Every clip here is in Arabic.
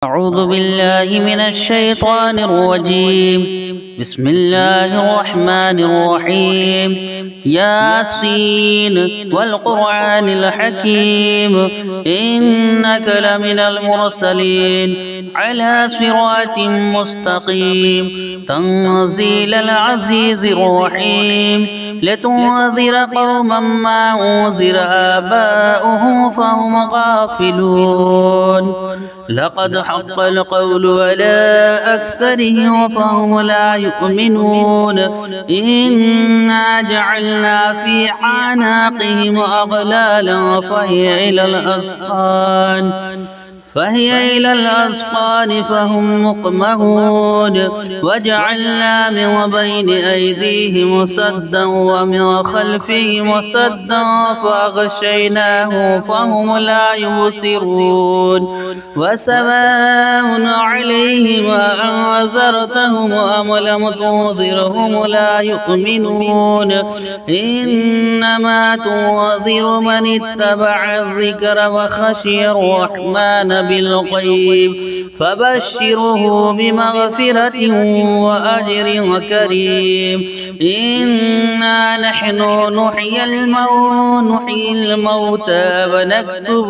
أعوذ بالله من الشيطان الرجيم. بسم الله الرحمن الرحيم. ياسين والقرآن الحكيم إنك لمن المرسلين على صراط مستقيم تنزيل العزيز الرحيم لتنذر قوما ما أنذر آباؤهم فهم غافلون. لقد حق القول على أكثرهم فهم لا يؤمنون. إنا جعلنا في أعناقهم أغلالا فهي إلى الأذقان فهم مقمحون. وجعلنا من بين أيديهم سدا ومن خلفهم سدا فأغشيناهم فهم لا يبصرون. وسواء عليهم أنذرتهم أم لم تنذرهم لا يؤمنون. إنما تنذر من اتبع الذكر وخشي الرحمن بالغيب فبشره بمغفرة وأجر كريم. إنا نحن نحيي الموتى ونكتب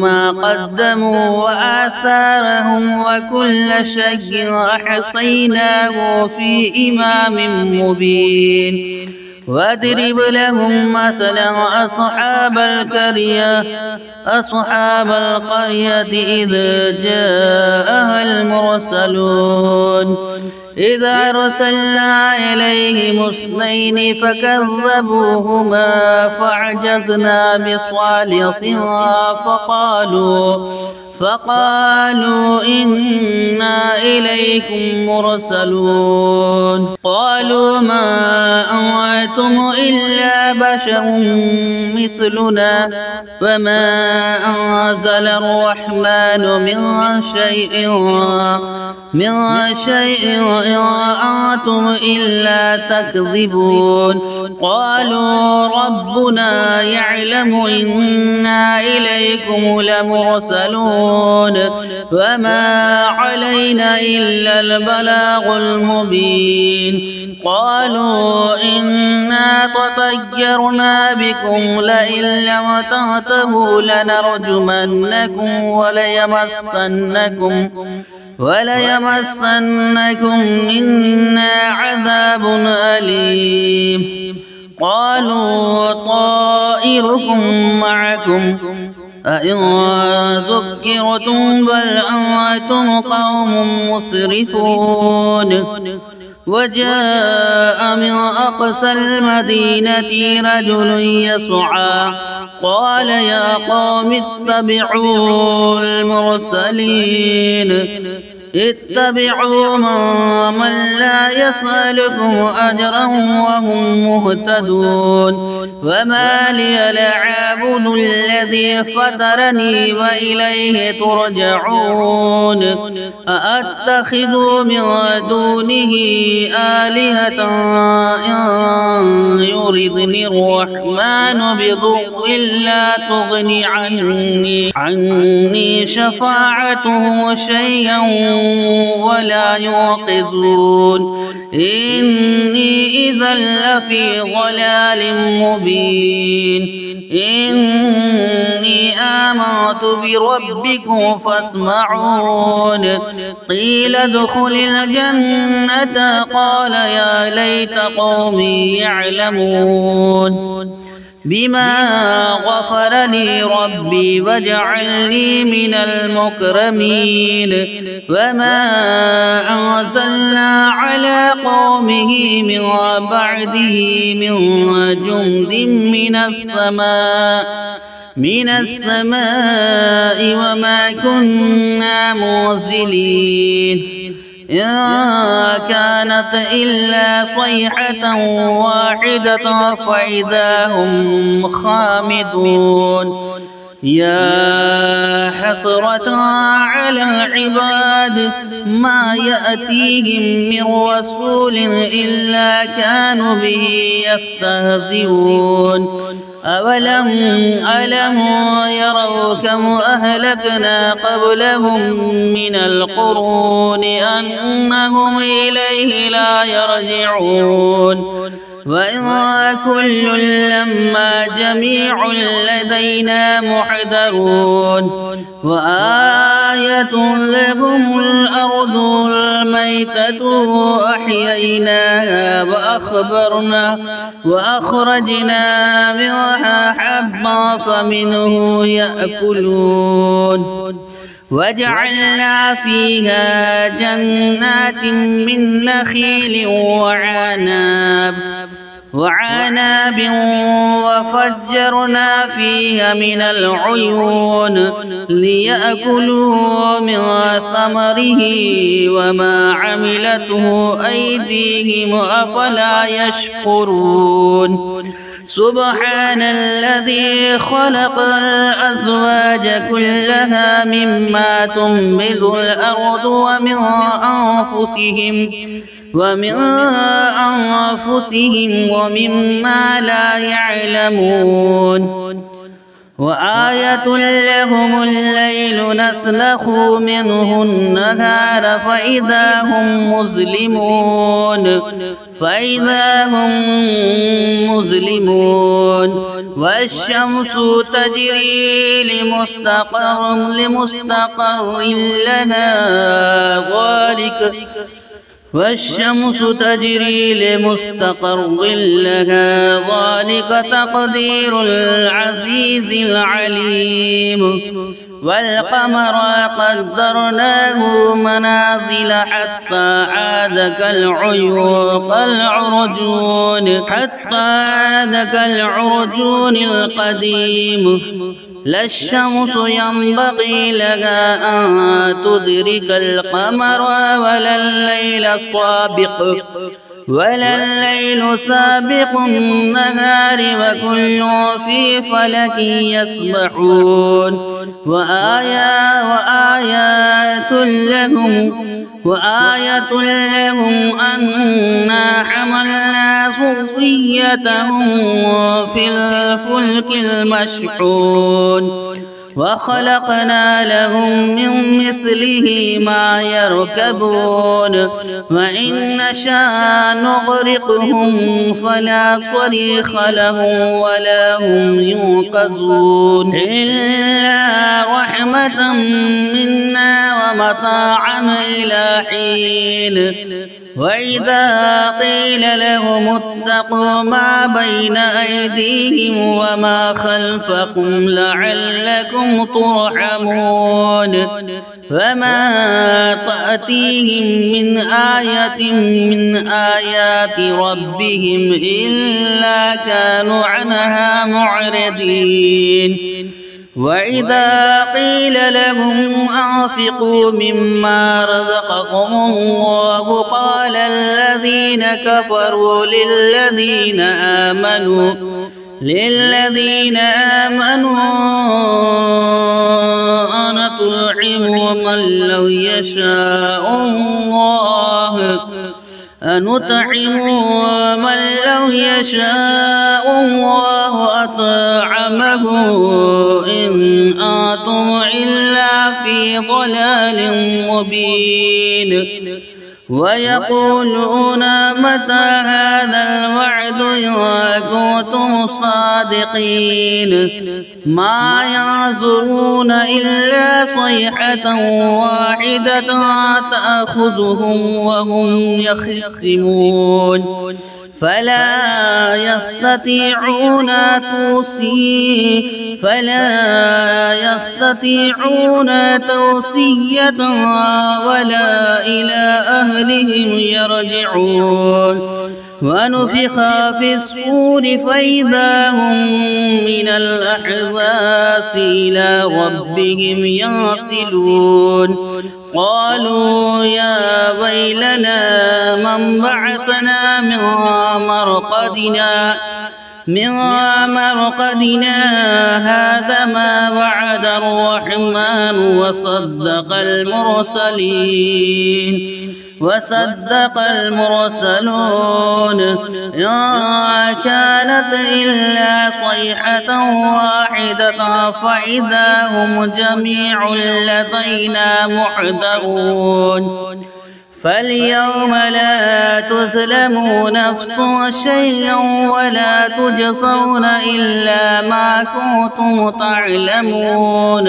ما قدموا وآثارهم وكل شيء أحصيناه في إمام مبين. واضرب لهم مثلا أصحاب القرية إذ جاءها المرسلون إذ أرسلنا إليهم اثنين فكذبوهما فعجزنا بصالحها فقالوا إنا إليكم مرسلون. قالوا ما أنتم إلا بشر مثلنا وما أنزل الرحمن من شيء أنتم إلا تكذبون. قالوا ربنا يعلم إنا إليكم لمرسلون وما علينا إلا البلاغ المبين. قالوا إنا تطيرنا بكم لئن لم تنتهوا لنرجمنكم وليمسنكم منا عذاب أليم. قالوا طائركم معكم أئن ذكرتم بل أنتم قوم مسرفون. وجاء من أقصى المدينة رجل يسعى قال يا قوم اتبعوا المرسلين اتبعوا من لا يسألكم أجرا وهم مهتدون. وما لي لا أعبد الذي فطرني وإليه ترجعون. أأتخذ من دونه آلهة إن يردني الرحمن بضر لا تغني عني شفاعتهم شيئا ولا يوقظون. إني إذا لفي ضلال مبين. إني آمنت بربكم فاسمعون. قيل ادخل الجنة قال يا ليت قومي يعلمون بما غفر لي ربي وجعلني من المكرمين. وما أنزلنا على قومه من بعده من جند من السماء وما كنا منزلين. إن كانت إلا صيحة واحدة فإذا هم خامدون. يا حسرة على العباد ما يأتيهم من رسول إلا كانوا به يستهزئون. أولم يروا كم أهلكنا قبلهم من القرون أنهم إليه لا يرجعون وإن كل لما جميع لدينا محضرون وآية لهم الأرض الميتة أحييناها وأخرجنا منها حبا فمنه يأكلون وجعلنا فيها جنات من نخيل وعناب وفجرنا فيها من العيون ليأكلوا من ثمره وما عملته أيديهم أفلا يشكرون سبحان الذي خلق الأزواج كلها مما تنبت الأرض ومن أنفسهم ومما لا يعلمون وآية لهم الليل نسلخ منه النهار فإذا هم مظلمون والشمس تجري لمستقر لها ذلك تقدير العزيز العليم والقمر قدرناه منازل حتى عاد كالعرجون القديم لا الشمس ينبغي لها أن تدرك القمر ولا الليل سابق النهار وكل في فلك يسبحون وآية لهم أنا حملنا ذريتهم في الفلك المشحون وخلقنا لهم من مثله ما يركبون وإن نشاء نغرقهم فلا صريخ لهم ولا هم ينقذون إلا رحمة منا ومتاعا إلى حين وإذا قيل لهم اتقوا ما بين أيديهم وما خلفكم لعلكم ترحمون فما تأتيهم من آية من آيات ربهم إلا كانوا عنها معرضين وإذا قيل لهم أنفقوا مما رزقكم الله قال الذين كفروا للذين آمنوا أنطعم من لو يشاء الله أطعمه إن أنتم إلا في ضلال مبين ويقولون متى هذا الوعد إن كنتم صادقين ما ينظرون إلا صيحة واحدة تأخذهم وهم يخصمون فلا يستطيعون توصية ولا إلى أهلهم يرجعون ونفخ في الصور فإذا هم من الأحزاب إلى ربهم ينسلون قالوا يا ويلنا من بعثنا من مرقدنا هذا ما وعد الرحمن وصدق المرسلين وصدق المرسلون إن كانت إلا صيحة واحدة فإذا هم جميع لدينا محضرون فاليوم لا تظلموا نفس شيئا ولا تجزون إلا ما كنتم تعلمون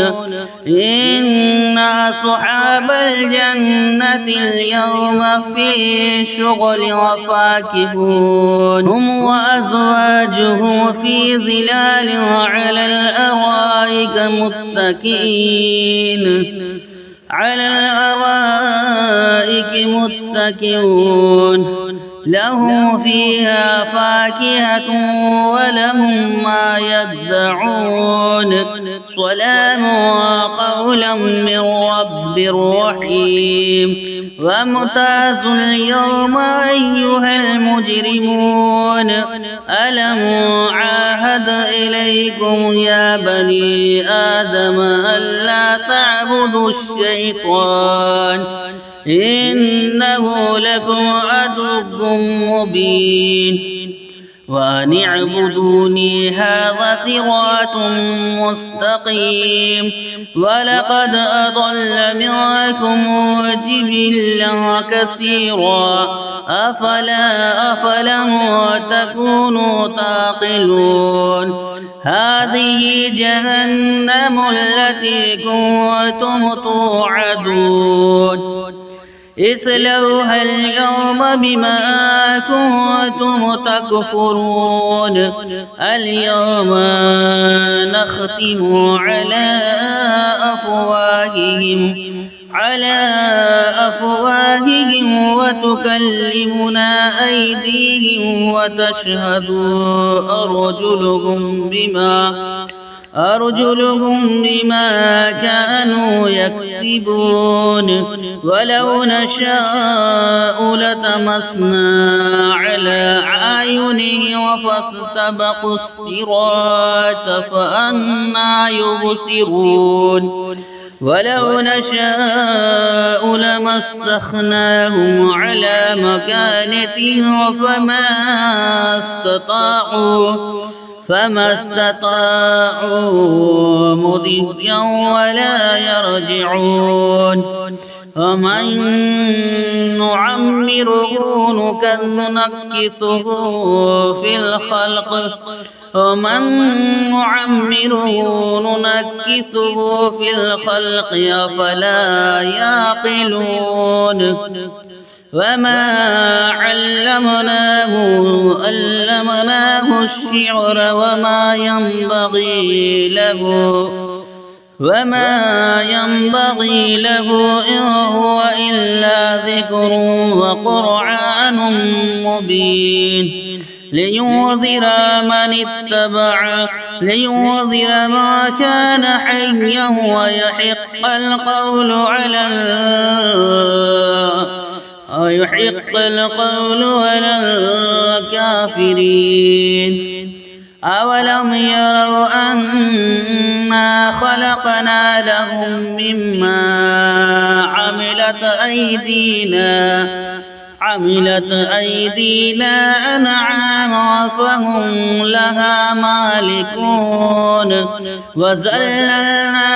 إن أصحاب الجنة اليوم في شغل وفاكهون هم وأزواجهم في ظلال على الأرائك متكئون لهم فيها فاكهة ولهم ما يدعون سلام قولا من رب رحيم وامتازوا اليوم أيها المجرمون ألم عاهد إليكم يا بني آدم ألا تعبدوا الشيطان إنه لكم عدو مبين وأن اعبدوني هذا صراط مستقيم ولقد أضل منكم جبلا كثيرا أفلم تكونوا تعقلون هذه جهنم التي كنتم توعدون اصلوها اليوم بما كنتم تكفرون اليوم نختم على أفواههم وتكلمنا أيديهم وتشهد أرجلهم بما كانوا يكسبون ولو نشاء لطمسنا على أعينهم فاستبقوا الصراط فأنى يبصرون ولو نشاء لمسخناهم على مكانتهم فما استطاعوا مضيا ولا يرجعون ومن نعمره نكته في الخلق أفلا يعقلون وما علمناه الشعر وما ينبغي له إن هو إلا ذكر وقرآن مبين لينذر ما كان حيا ويحق القول على الكافرين أولم يروا أنا خلقنا لهم مما عملت أيدينا أنعاما فهم لها مالكون وذللناها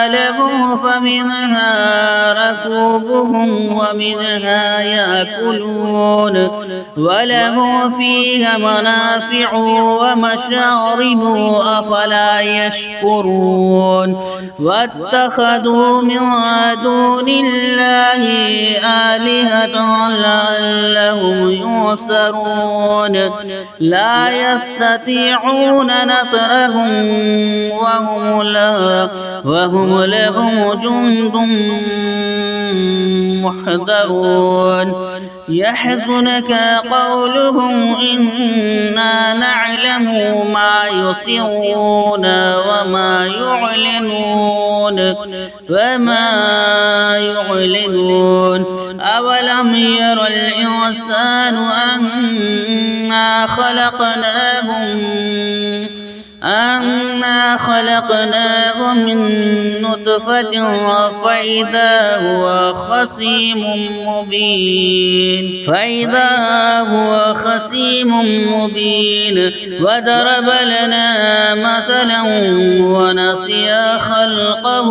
لهم فمنها ركوبهم ومنها يأكلون وله فيها منافع ومشارب أفلا يشكرون واتخذوا من دون الله آلهة لعلهم ينصرون لا يستطيعون نصرهم وهم لهم جند محضرون يحزنك قولهم إنا نعلم ما يسرون وما يعلنون أولم ير أنا خلقناه من نطفة فإذا هو خصيم مبين وضرب لنا مثلا ونسي خلقه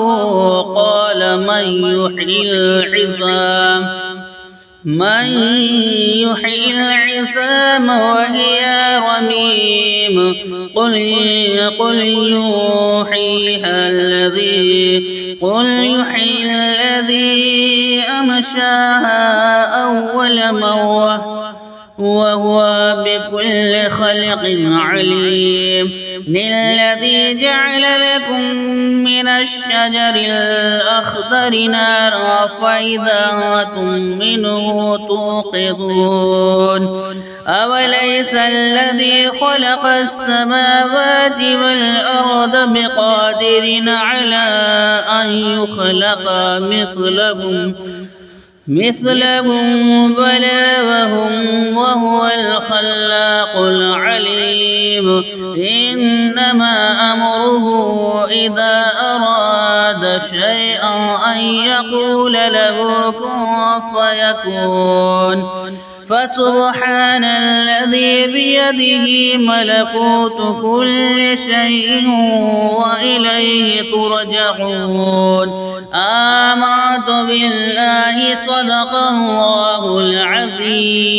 قال من يحيي العظام وهي رميم قل يحييها الذي أمشاها أول مرة وهو بكل خلق عليم للذي جعل لكم من الشجر الأخضر نارا فإذا أنتم منه توقدون أوليس الذي خلق السماوات والأرض بقادر على أن يخلق مثلهم بلى وهو الخلاق العليم إنما أمره إذا أراد شيئا أن يقول له كن فيكون فسبحان الذي بيده ملكوت كل شيء وإليه ترجعون آمنت بالله صدق الله العظيم.